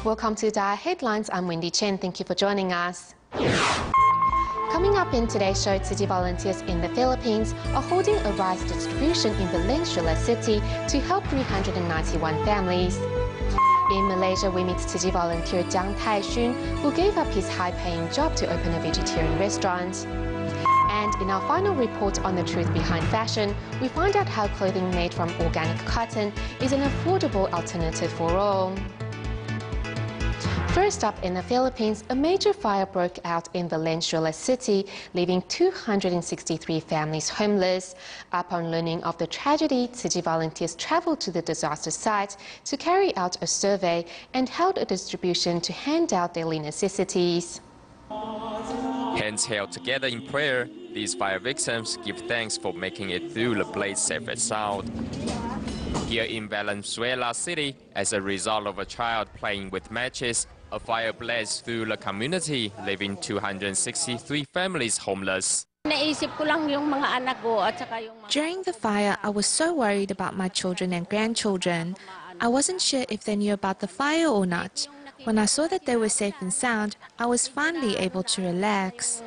Welcome to DaAi Headlines. I'm Wendy Chen. Thank you for joining us. Coming up in today's show, Tzu Chi volunteers in the Philippines are holding a rice distribution in Valenzuela City to help 391 families. In Malaysia, we meet Tzu Chi volunteer Jiang Tai-Shun, who gave up his high-paying job to open a vegetarian restaurant. And in our final report on the truth behind fashion, we find out how clothing made from organic cotton is an affordable alternative for all. First up, in the Philippines, a major fire broke out in Valenzuela City, leaving 263 families homeless. Upon learning of the tragedy, Tzu Chi volunteers traveled to the disaster site to carry out a survey and held a distribution to hand out daily necessities. Hands held together in prayer, these fire victims give thanks for making it through the blaze safe and sound. Here in Valenzuela City, as a result of a child playing with matches, a fire blazed through the community, leaving 263 families homeless. During the fire, I was so worried about my children and grandchildren. I wasn't sure if they knew about the fire or not. When I saw that they were safe and sound, I was finally able to relax.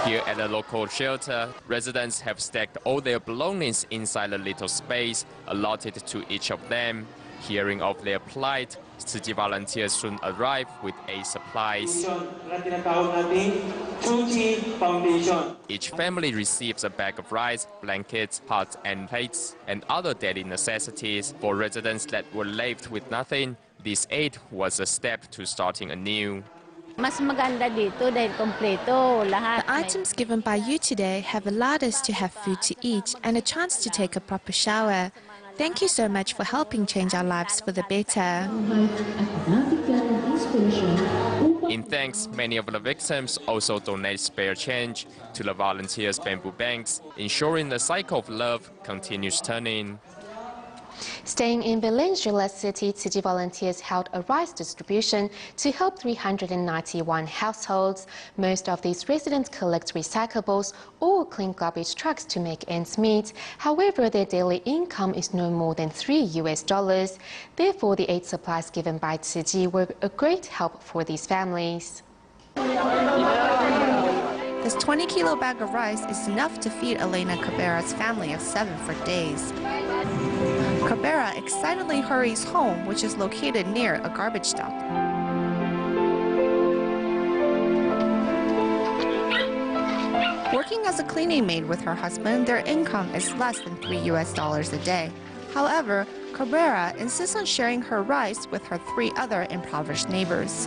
Here at the local shelter, residents have stacked all their belongings inside a little space allotted to each of them. Hearing of their plight, Tzu Chi volunteers soon arrive with aid supplies. Each family receives a bag of rice, blankets, pots and plates, and other daily necessities. For residents that were left with nothing, this aid was a step to starting anew. The items given by you today have allowed us to have food to eat and a chance to take a proper shower. Thank you so much for helping change our lives for the better. In thanks, many of the victims also donate spare change to the volunteers' bamboo banks, ensuring the cycle of love continues turning. Staying in Valenzuela City, Tzu Chi volunteers held a rice distribution to help 391 households. Most of these residents collect recyclables or clean garbage trucks to make ends meet. However, their daily income is no more than $3. Therefore, the aid supplies given by Tzu Chi were a great help for these families. This 20-kilo bag of rice is enough to feed Elena Cabrera's family of 7 for days. Cabrera excitedly hurries home, which is located near a garbage dump. Working as a cleaning maid with her husband, their income is less than $3 a day. However, Cabrera insists on sharing her rice with her 3 other impoverished neighbors.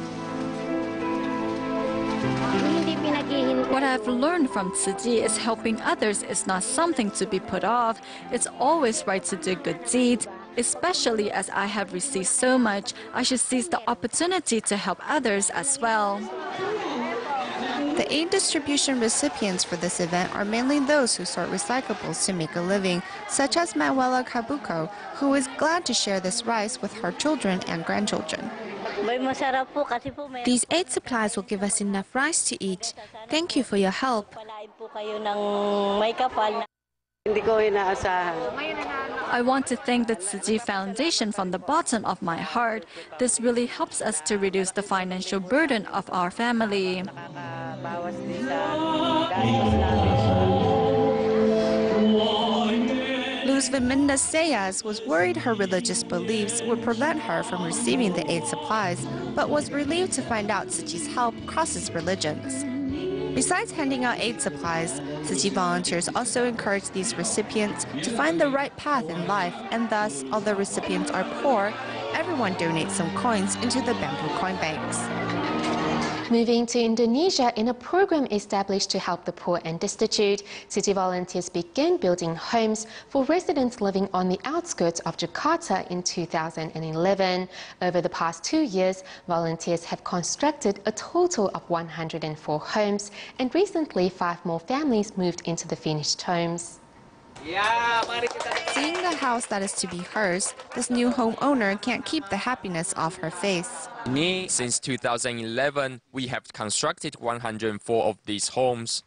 What I've learned from Tzu Chi is helping others is not something to be put off. It's always right to do good deeds. Especially as I have received so much, I should seize the opportunity to help others as well. The aid distribution recipients for this event are mainly those who sort recyclables to make a living, such as Manuela Cabuco, who is glad to share this rice with her children and grandchildren. These aid supplies will give us enough rice to eat. Thank you for your help. I want to thank the Tzu Chi Foundation from the bottom of my heart. This really helps us to reduce the financial burden of our family. Luz Viminda Sayas was worried her religious beliefs would prevent her from receiving the aid supplies, but was relieved to find out Tzu Chi's help crosses religions. Besides handing out aid supplies, Tzu Chi volunteers also encourage these recipients to find the right path in life, and thus, although recipients are poor, everyone donates some coins into the bamboo coin banks. Moving to Indonesia, in a program established to help the poor and destitute, Tzu Chi volunteers began building homes for residents living on the outskirts of Jakarta in 2011. Over the past 2 years, volunteers have constructed a total of 104 homes, and recently 5 more families moved into the finished homes. Seeing the house that is to be hers, this new homeowner can't keep the happiness off her face. Since 2011, we have constructed 104 of these homes.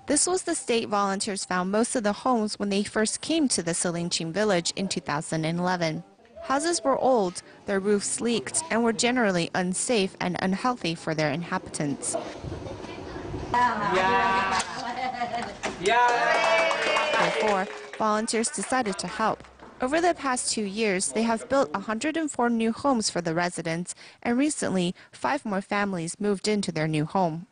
This was the state volunteers found most of the homes when they first came to the Silingqing village in 2011. Houses were old, their roofs leaked, and were generally unsafe and unhealthy for their inhabitants. Therefore, volunteers decided to help. Over the past 2 years, they have built 104 new homes for the residents, and recently, 5 more families moved into their new home.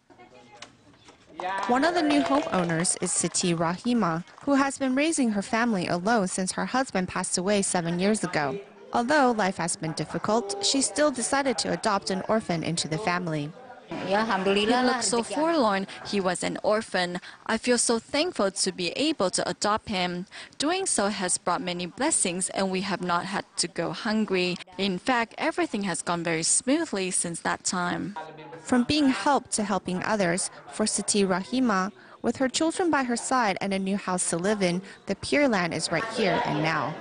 One of the new homeowners is Siti Rahima, who has been raising her family alone since her husband passed away 7 years ago. Although life has been difficult, she still decided to adopt an orphan into the family. He looked so forlorn. He was an orphan. I feel so thankful to be able to adopt him. Doing so has brought many blessings, and we have not had to go hungry. In fact, everything has gone very smoothly since that time. From being helped to helping others, for Siti Rahima, with her children by her side and a new house to live in, the Pure Land is right here and now.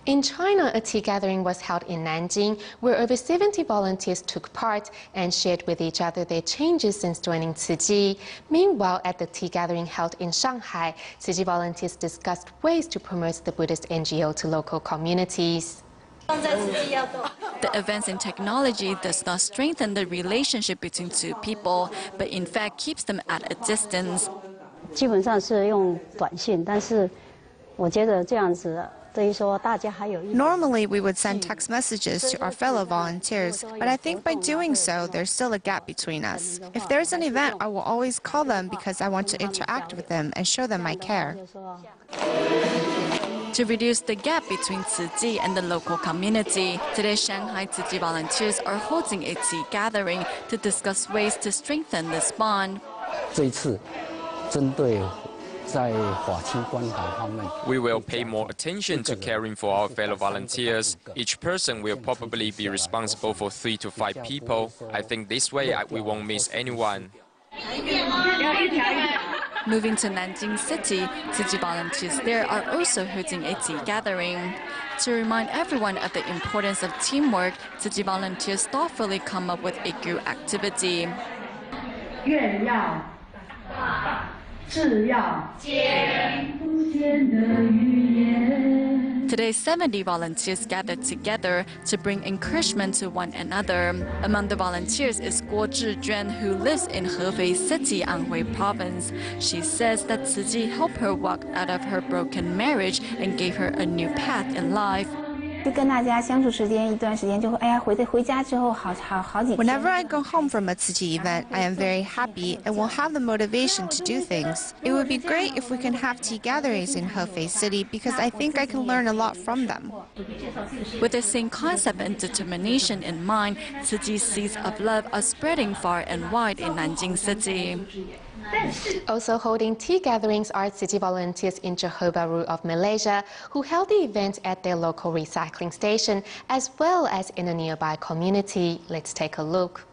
In China, a tea gathering was held in Nanjing, where over 70 volunteers took part and shared with each other their changes since joining Tzu Chi. Meanwhile, at the tea gathering held in Shanghai, Tzu Chi volunteers discussed ways to promote the Buddhist NGO to local communities. The advance in technology does not strengthen the relationship between two people, but in fact keeps them at a distance. 基本上是用短信，但是我觉得这样子。 Normally, we would send text messages to our fellow volunteers, but I think by doing so, there's still a gap between us. If there's an event, I will always call them because I want to interact with them and show them my care. To reduce the gap between Tzu Chi and the local community, today Shanghai Tzu Chi volunteers are holding a tea gathering to discuss ways to strengthen this bond. 这一次，针对 We will pay more attention to caring for our fellow volunteers. Each person will probably be responsible for 3 to 5 people. I think this way we won't miss anyone. Moving to Nanjing City, Tzu Chi volunteers there are also holding a tea gathering. To remind everyone of the importance of teamwork, Tzu Chi volunteers thoughtfully come up with a group activity. Today, 70 volunteers gathered together to bring encouragement to one another. Among the volunteers is Guo Zhijuan, who lives in Hefei City, Anhui Province. She says that Tzu Chi helped her walk out of her broken marriage and gave her a new path in life. Whenever I go home from a Tzu Chi event, I am very happy and will have the motivation to do things. It would be great if we can have tea gatherings in Hefei City because I think I can learn a lot from them. With the same concept and determination in mind, Tzu Chi seeds of love are spreading far and wide in Nanjing City. Also holding tea gatherings are Tzu Chi volunteers in Johor Bahru of Malaysia, who held the event at their local recycling station as well as in a nearby community. Let's take a look.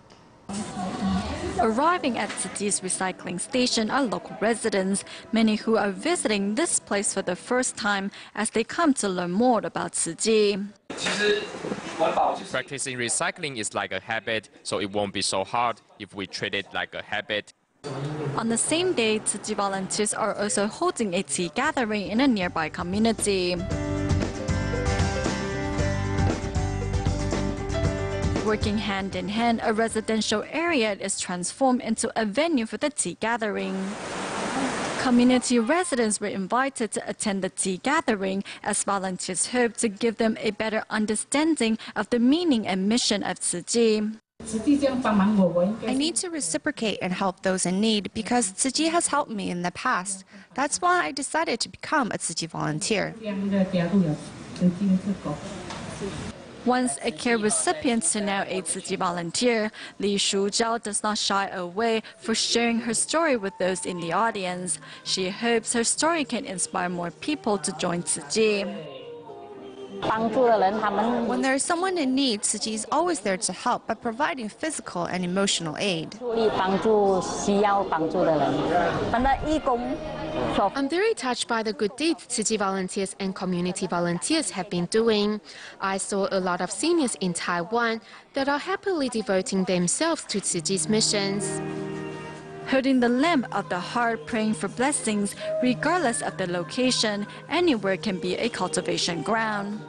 Arriving at Tzu Chi's recycling station are local residents, many who are visiting this place for the first time as they come to learn more about Tzu Chi. Practicing recycling is like a habit, so it won't be so hard if we treat it like a habit. On the same day, Tzu Chi volunteers are also holding a tea gathering in a nearby community. Working hand in hand, a residential area is transformed into a venue for the tea gathering. Community residents were invited to attend the tea gathering as volunteers hope to give them a better understanding of the meaning and mission of Tzu Chi. I need to reciprocate and help those in need because Tzu Chi has helped me in the past. That's why I decided to become a Tzu Chi volunteer. Once a care recipient to now a Tzu Chi volunteer, Li Shuzhao does not shy away for sharing her story with those in the audience. She hopes her story can inspire more people to join Tzu Chi. When there is someone in need, Tzu Ji is always there to help by providing physical and emotional aid. I'm very touched by the good deeds Tzu Ji volunteers and community volunteers have been doing. I saw a lot of seniors in Taiwan that are happily devoting themselves to Tzu Ji's missions. Holding the lamp of the heart, praying for blessings, regardless of the location, anywhere can be a cultivation ground.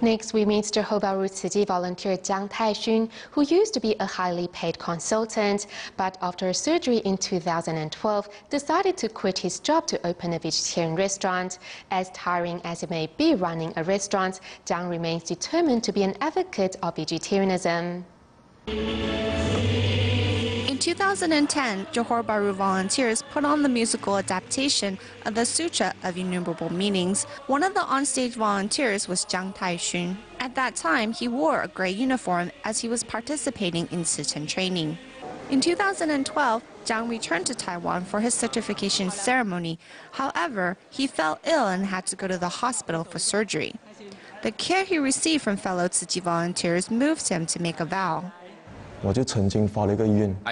Next, we meet Johor Bahru Tzu Ji volunteer Jiang Taixun, who used to be a highly paid consultant, but after surgery in 2012, decided to quit his job to open a vegetarian restaurant. As tiring as it may be running a restaurant, Jiang remains determined to be an advocate of vegetarianism. In 2010, Johor Bahru volunteers put on the musical adaptation of the Sutra of Innumerable Meanings. One of the onstage volunteers was Jiang Taixun. At that time, he wore a gray uniform as he was participating in Sichen training. In 2012, Jiang returned to Taiwan for his certification ceremony. However, he fell ill and had to go to the hospital for surgery. The care he received from fellow Tzu Ji volunteers moved him to make a vow. I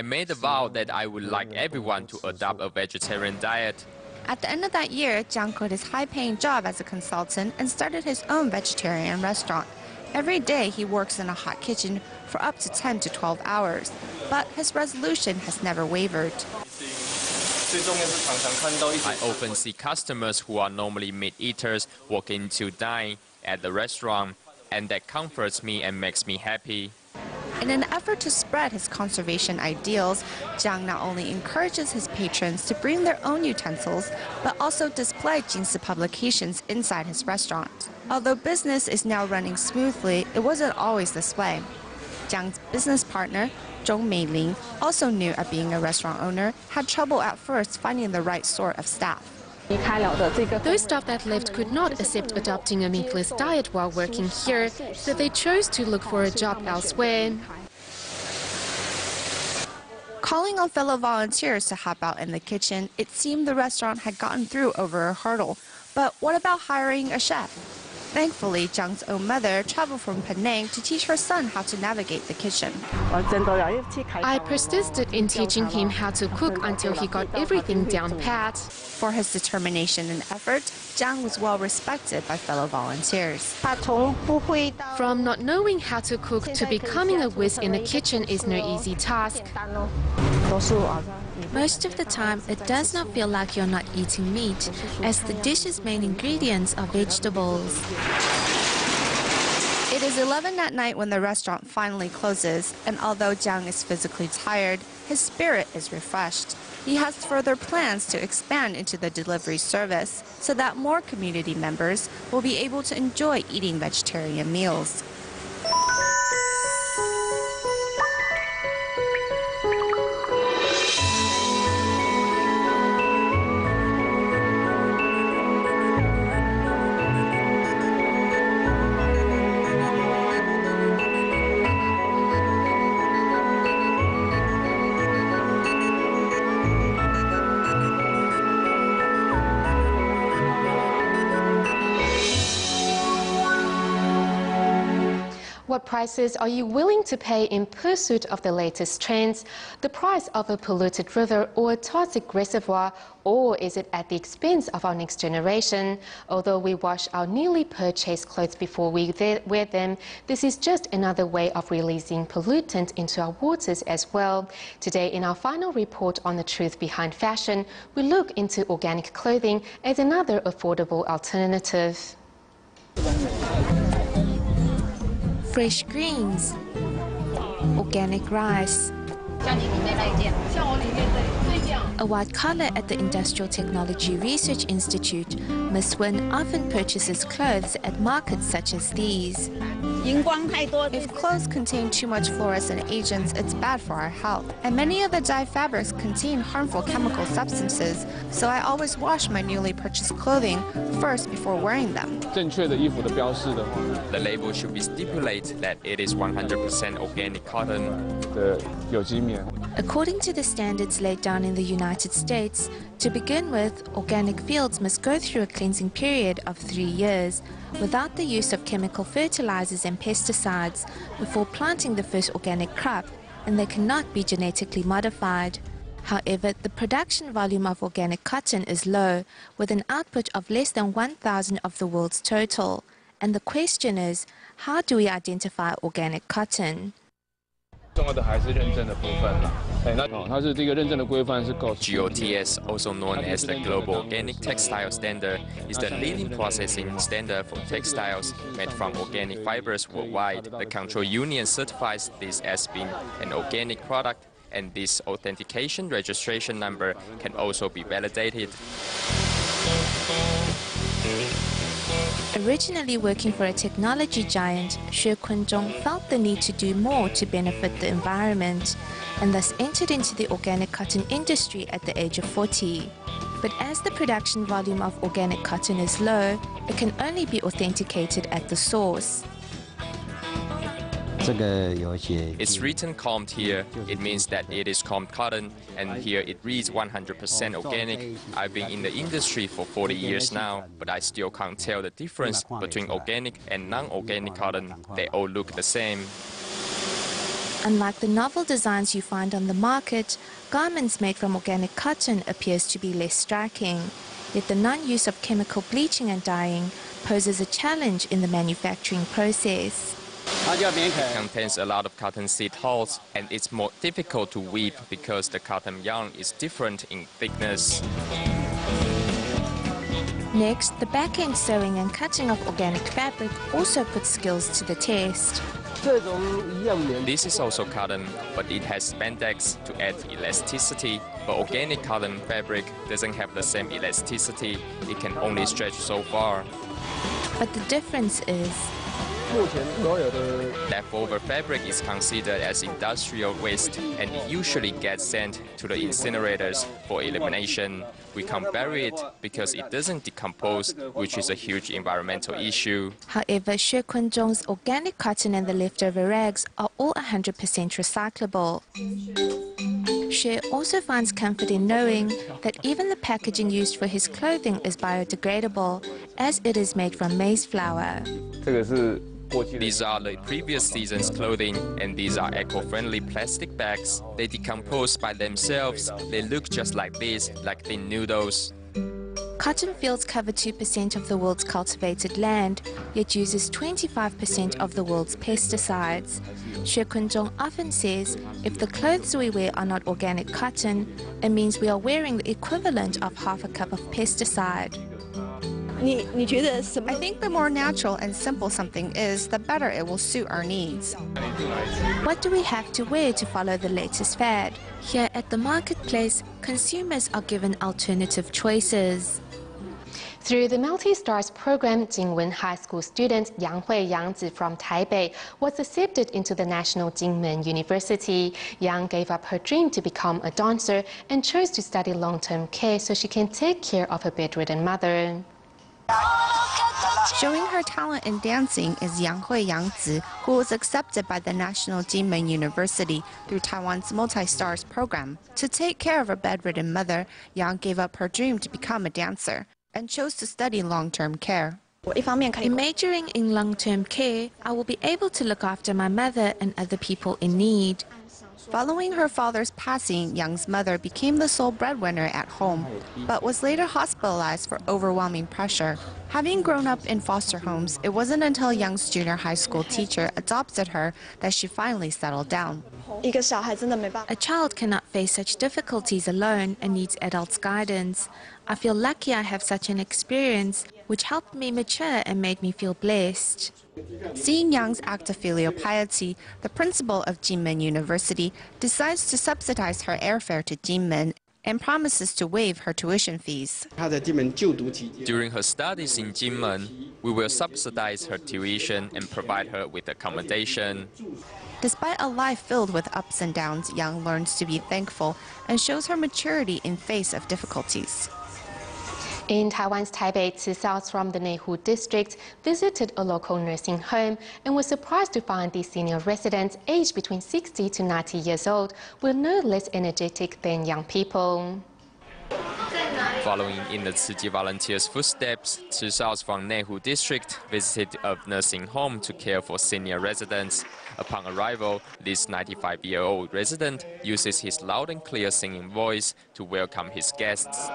made a vow that I would like everyone to adopt a vegetarian diet. At the end of that year, Jiang quit his high-paying job as a consultant and started his own vegetarian restaurant. Every day, he works in a hot kitchen for up to 10 to 12 hours, but his resolution has never wavered. I often see customers who are normally meat eaters walk in to dine at the restaurant, and that comforts me and makes me happy. In an effort to spread his conservation ideals, Jiang not only encourages his patrons to bring their own utensils, but also display Jinsi publications inside his restaurant. Although business is now running smoothly, it wasn't always this way. Jiang's business partner, Zhong Meiling, also new at being a restaurant owner, had trouble at first finding the right sort of staff. Those staff that left could not accept adopting a meatless diet while working here, so they chose to look for a job elsewhere. Calling on fellow volunteers to help out in the kitchen, it seemed the restaurant had gotten through over a hurdle. But what about hiring a chef? Thankfully, Jiang's own mother traveled from Penang to teach her son how to navigate the kitchen. I persisted in teaching him how to cook until he got everything down pat. For his determination and effort, Jiang was well respected by fellow volunteers. From not knowing how to cook to becoming a whiz in the kitchen is no easy task. Most of the time, it does not feel like you're not eating meat, as the dish's main ingredients are vegetables. It is 11 at night when the restaurant finally closes, and although Jiang is physically tired, his spirit is refreshed. He has further plans to expand into the delivery service so that more community members will be able to enjoy eating vegetarian meals. What prices are you willing to pay in pursuit of the latest trends? The price of a polluted river or a toxic reservoir, or is it at the expense of our next generation? Although we wash our newly purchased clothes before we wear them, this is just another way of releasing pollutant into our waters as well. Today, in our final report on the truth behind fashion, we look into organic clothing as another affordable alternative. Fresh greens, organic rice. A white collar at the Industrial Technology Research Institute, Ms. Wen often purchases clothes at markets such as these. If clothes contain too much fluorescent agents, it's bad for our health. And many of the dye fabrics contain harmful chemical substances, so I always wash my newly purchased clothing first before wearing them. The label should be stipulated that it is 100% organic cotton. According to the standards laid down in the United States, to begin with, organic fields must go through a cleansing period of 3 years without the use of chemical fertilizers and pesticides before planting the first organic crop, and they cannot be genetically modified. However, the production volume of organic cotton is low, with an output of less than 1,000 of the world's total. And the question is, how do we identify organic cotton? GOTS, also known as the Global Organic Textile Standard, is the leading processing standard for textiles made from organic fibers worldwide. The Control Union certifies this as being an organic product, and this authentication registration number can also be validated. Originally working for a technology giant, Xue Kunzhong felt the need to do more to benefit the environment, and thus entered into the organic cotton industry at the age of 40. But as the production volume of organic cotton is low, it can only be authenticated at the source. It's written "combed" here. It means that it is combed cotton, and here it reads 100% organic. I've been in the industry for 40 years now, but I still can't tell the difference between organic and non-organic cotton. They all look the same. Unlike the novel designs you find on the market, garments made from organic cotton appears to be less striking. Yet the non-use of chemical bleaching and dyeing poses a challenge in the manufacturing process. It contains a lot of cotton seed hulls, and it's more difficult to weave because the cotton yarn is different in thickness. Next, the back-end sewing and cutting of organic fabric also puts skills to the test. This is also cotton, but it has spandex to add elasticity. But organic cotton fabric doesn't have the same elasticity. It can only stretch so far. But the difference is leftover fabric is considered as industrial waste, and it usually gets sent to the incinerators for elimination. We can't bury it because it doesn't decompose, which is a huge environmental issue. However, Xue Kunzhong's organic cotton and the leftover rags are all 100% recyclable. Xue also finds comfort in knowing that even the packaging used for his clothing is biodegradable, as it is made from maize flour. These are the previous season's clothing, and these are eco-friendly plastic bags. They decompose by themselves. They look just like this, like thin noodles. Cotton fields cover 2% of the world's cultivated land, yet uses 25% of the world's pesticides. Xue Kunzhong often says, if the clothes we wear are not organic cotton, it means we are wearing the equivalent of half a cup of pesticide. I think the more natural and simple something is, the better it will suit our needs. What do we have to wear to follow the latest fad? Here at the marketplace, consumers are given alternative choices. Through the Multi-Stars program, Jingwen High School student Yang Hui from Taipei was accepted into the National Jingmen University. Yang gave up her dream to become a dancer and chose to study long-term care so she can take care of her bedridden mother. Showing her talent in dancing is Yang Hui, who was accepted by the National Jingmen University through Taiwan's Multi-Stars program. To take care of her bedridden mother, Yang gave up her dream to become a dancer and chose to study long-term care. In majoring in long-term care, I will be able to look after my mother and other people in need. Following her father's passing, Yang's mother became the sole breadwinner at home, but was later hospitalized for overwhelming pressure. Having grown up in foster homes, it wasn't until Yang's junior high school teacher adopted her that she finally settled down. A child cannot face such difficulties alone and needs adults' guidance. I feel lucky I have such an experience, which helped me mature and made me feel blessed. Seeing Yang's act of filial piety, the principal of Jingmen University decides to subsidize her airfare to Jingmen and promises to waive her tuition fees. During her studies in Jingmen, we will subsidize her tuition and provide her with accommodation. Despite a life filled with ups and downs, Yang learns to be thankful and shows her maturity in face of difficulties. In Taiwan's Taipei, Tzu Saos from the Nehu district visited a local nursing home and was surprised to find these senior residents aged between 60 to 90 years old were no less energetic than young people. Following in the Tzu Chi volunteers' footsteps, Tzu Saos from Nehu district visited a nursing home to care for senior residents. Upon arrival, this 95-year-old resident uses his loud and clear singing voice to welcome his guests.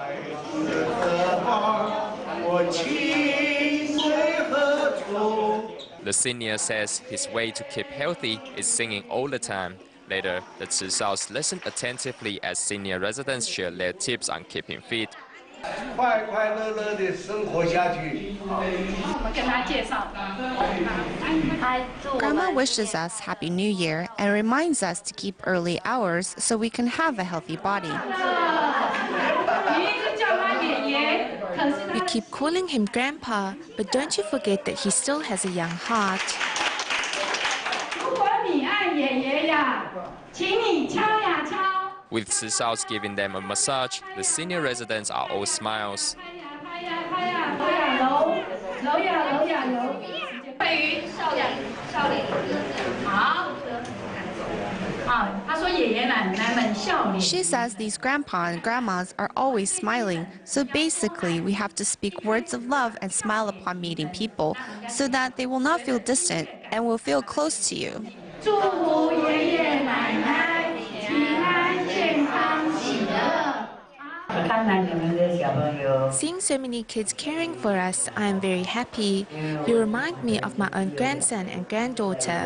The senior says his way to keep healthy is singing all the time. Later, the Tzu Saos listened attentively as senior residents share their tips on keeping fit. Grandma wishes us Happy New Year and reminds us to keep early hours so we can have a healthy body. You keep calling him Grandpa, but don't you forget that he still has a young heart. With Tzu Saos giving them a massage, the senior residents are all smiles. She says these grandpa and grandmas are always smiling, so basically we have to speak words of love and smile upon meeting people so that they will not feel distant and will feel close to you. Seeing so many kids caring for us, I am very happy. You remind me of my own grandson and granddaughter.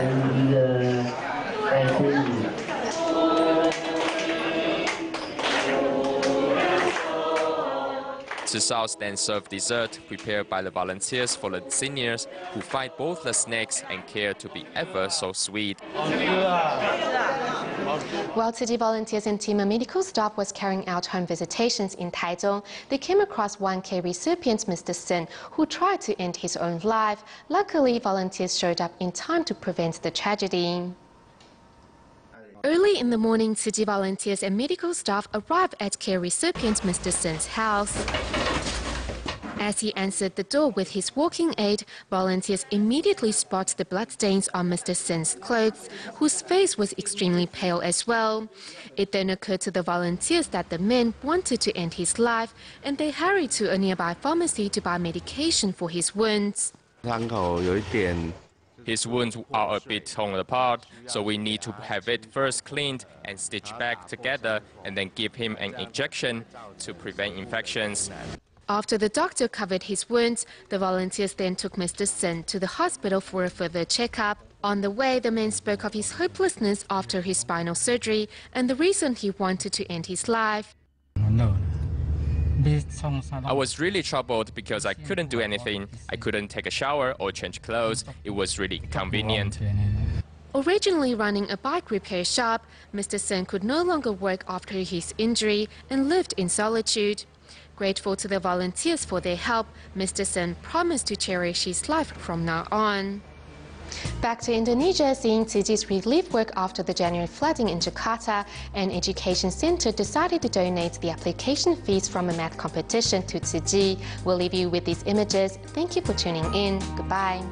Tzu Saos then served dessert prepared by the volunteers for the seniors who find both the snacks and care to be ever so sweet. While Tzu Chi volunteers and team of medical staff was carrying out home visitations in Taichung, they came across 1K recipient Mr. Sen, who tried to end his own life. Luckily, volunteers showed up in time to prevent the tragedy. Early in the morning, Tzu Chi volunteers and medical staff arrived at care recipient Mr. Sen's house. As he answered the door with his walking aid, volunteers immediately spot the bloodstains on Mr. Sen's clothes, whose face was extremely pale as well. It then occurred to the volunteers that the man wanted to end his life, and they hurried to a nearby pharmacy to buy medication for his wounds. His wounds are a bit torn apart, so we need to have it first cleaned and stitched back together and then give him an injection to prevent infections. After the doctor covered his wounds, the volunteers then took Mr. Sen to the hospital for a further checkup. On the way, the man spoke of his hopelessness after his spinal surgery and the reason he wanted to end his life. I was really troubled because I couldn't do anything. I couldn't take a shower or change clothes. It was really inconvenient. Originally running a bike repair shop, Mr. Sen could no longer work after his injury and lived in solitude. Grateful to the volunteers for their help, Mr. Sen promised to cherish his life from now on. Back to Indonesia, seeing Tzu Chi's relief work after the January flooding in Jakarta, an education center decided to donate the application fees from a math competition to Tzu Chi. We'll leave you with these images. Thank you for tuning in. Goodbye.